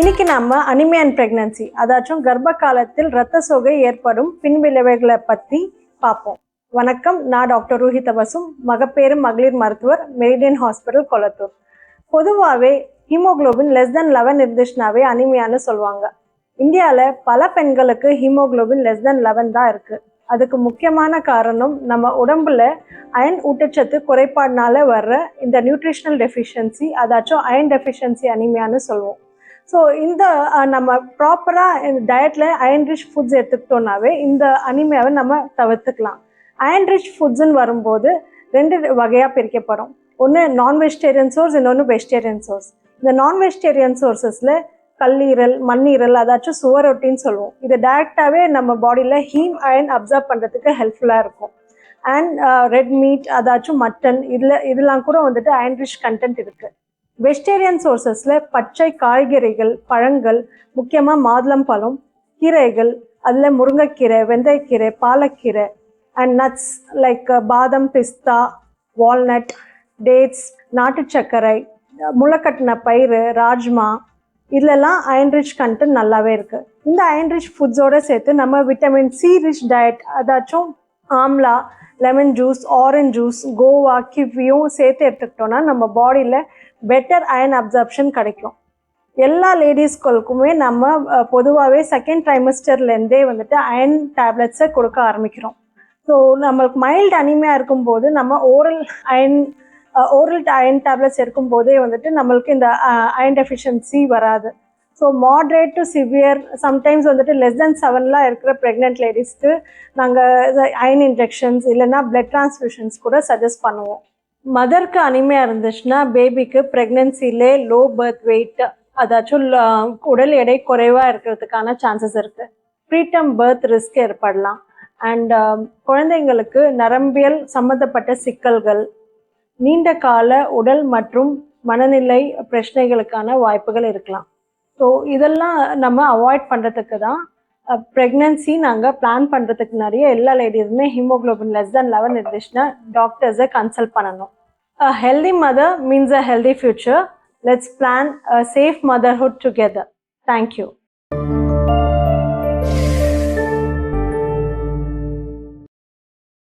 இன்னைக்கு நம்ம anaemia and pregnancy அதாச்சும் கர்ப்ப காலத்தில் இரத்த சோகை ஏற்படும் பின்விளைவுகளை பற்றி பார்ப்போம். வணக்கம், நான் டாக்டர் ரூஹிதா பசும், மகப்பேறு மகளிர் மருத்துவர், மெரிடியன் ஹாஸ்பிட்டல், கொளத்தூர். பொதுவாகவே ஹீமோகுளோபின் <11 இருந்துச்சுனாவே அனிமியான்னு சொல்லுவாங்க. இந்தியாவில் பல பெண்களுக்கு ஹீமோகுளோபின் <11 தான் இருக்குது. அதுக்கு முக்கியமான காரணம் நம்ம உடம்புல அயன் ஊட்டச்சத்து குறைபாடுனால வர்ற இந்த நியூட்ரிஷனல் டெஃபிஷியன்சி, அதாச்சும் அயன் டெஃபிஷியன்சி அனிமியான்னு சொல்லுவோம். ஸோ இந்த நம்ம ப்ராப்பராக டயட்டில் அயன் ரிச் ஃபுட்ஸ் எடுத்துக்கிட்டோம்னாவே இந்த அனிமியாவை நம்ம தவிர்த்துக்கலாம். அயன் ரிச் ஃபுட்ஸுன்னு வரும்போது 2 வகையாக பிரிக்கப்படும். ஒன்று நான் வெஜிடேரியன் சோர்ஸ், இன்னொன்று வெஜிடேரியன் சோர்ஸ். இந்த நான் வெஜிடேரியன் சோர்ஸஸில் கல்லீரல், மண்ணீரல், அதாச்சும் சுவரொட்டின்னு சொல்லுவோம். இது டைரெக்டாகவே நம்ம பாடியில் ஹீம் அயன் அப்சர்வ் பண்ணுறதுக்கு ஹெல்ப்ஃபுல்லாக இருக்கும். அண்ட் ரெட் மீட், அதாச்சும் மட்டன், இதெல்லாம் கூட வந்துட்டு அயன் ரிச் கண்டென்ட் இருக்குது. வெஜிடேரியன் சோர்ஸஸில் பச்சை காய்கறிகள், பழங்கள், முக்கியமாக மாதுளம்பழம், கீரைகள், அதில் முருங்கைக்கீரை, வெந்தயக்கீரை, பாலக்கீரை, அண்ட் நட்ஸ் லைக் பாதம், பிஸ்தா, வால்நட், டேட்ஸ், நாட்டு சர்க்கரை, முளைக்கட்டின பயிறு, ராஜ்மா, இதிலெல்லாம் அயன் ரிச் கண்டென்ட் நல்லாவே இருக்குது. இந்த அயன் ரிச் ஃபுட்ஸோடு சேர்த்து நம்ம விட்டமின் சி ரிச் டயட், அதாச்சும் amla, lemon juice, orange juice, guava, கிவியும் சேர்த்து எடுத்துக்கிட்டோன்னா நம்ம பாடியில் பெட்டர் அயன் அப்சர்ப்ஷன் கிடைக்கும். எல்லா லேடிஸ்களுக்குமே நம்ம பொதுவாகவே செகண்ட் ட்ரைமஸ்டர்லேருந்தே வந்துட்டு அயன் டேப்லெட்ஸை கொடுக்க ஆரம்பிக்கிறோம். ஸோ நம்மளுக்கு மைல்டு அனிமியா இருக்கும்போது நம்ம ஓரல் அயன் டேப்லெட்ஸ் எடுக்கும்போதே வந்துட்டு நம்மளுக்கு இந்த அயன் டெஃபிஷியன்சி வராது. So moderate to severe, sometimes வந்துட்டு <7 இருக்கிற ப்ரெக்னென்ட் லேடிஸ்க்கு நாங்கள் அயன் இன்ஜெக்ஷன்ஸ் இல்லைன்னா பிளட் டிரான்ஸ்ஃபியூஷன்ஸ் கூட சஜஸ்ட் பண்ணுவோம். மதருக்கு அனிமியா இருந்துச்சுன்னா பேபிக்கு ப்ரெக்னென்சிலே லோ பர்த் வெயிட், அதாச்சும் உடல் எடை குறைவாக இருக்கிறதுக்கான சான்சஸ் இருக்குது. ப்ரீடம் பர்த் ரிஸ்க் ஏற்படலாம். அண்ட் குழந்தைங்களுக்கு நரம்பியல் சம்மந்தப்பட்ட சிக்கல்கள், நீண்ட கால உடல் மற்றும் மனநிலை பிரச்சனைகளுக்கான வாய்ப்புகள் இருக்கலாம். ஸோ இதெல்லாம் நம்ம அவாய்ட் பண்ணுறதுக்கு தான் ப்ரெக்னன்சி நாங்கள் பிளான் பண்ணுறதுக்கு நிறைய எல்லா லேடிஸுமே ஹீமோகுளோபின் <11 இருந்துச்சுன்னா டாக்டர்ஸை கன்சல்ட் பண்ணணும். A healthy mother means a healthy future. Let's plan a safe motherhood together. Thank you.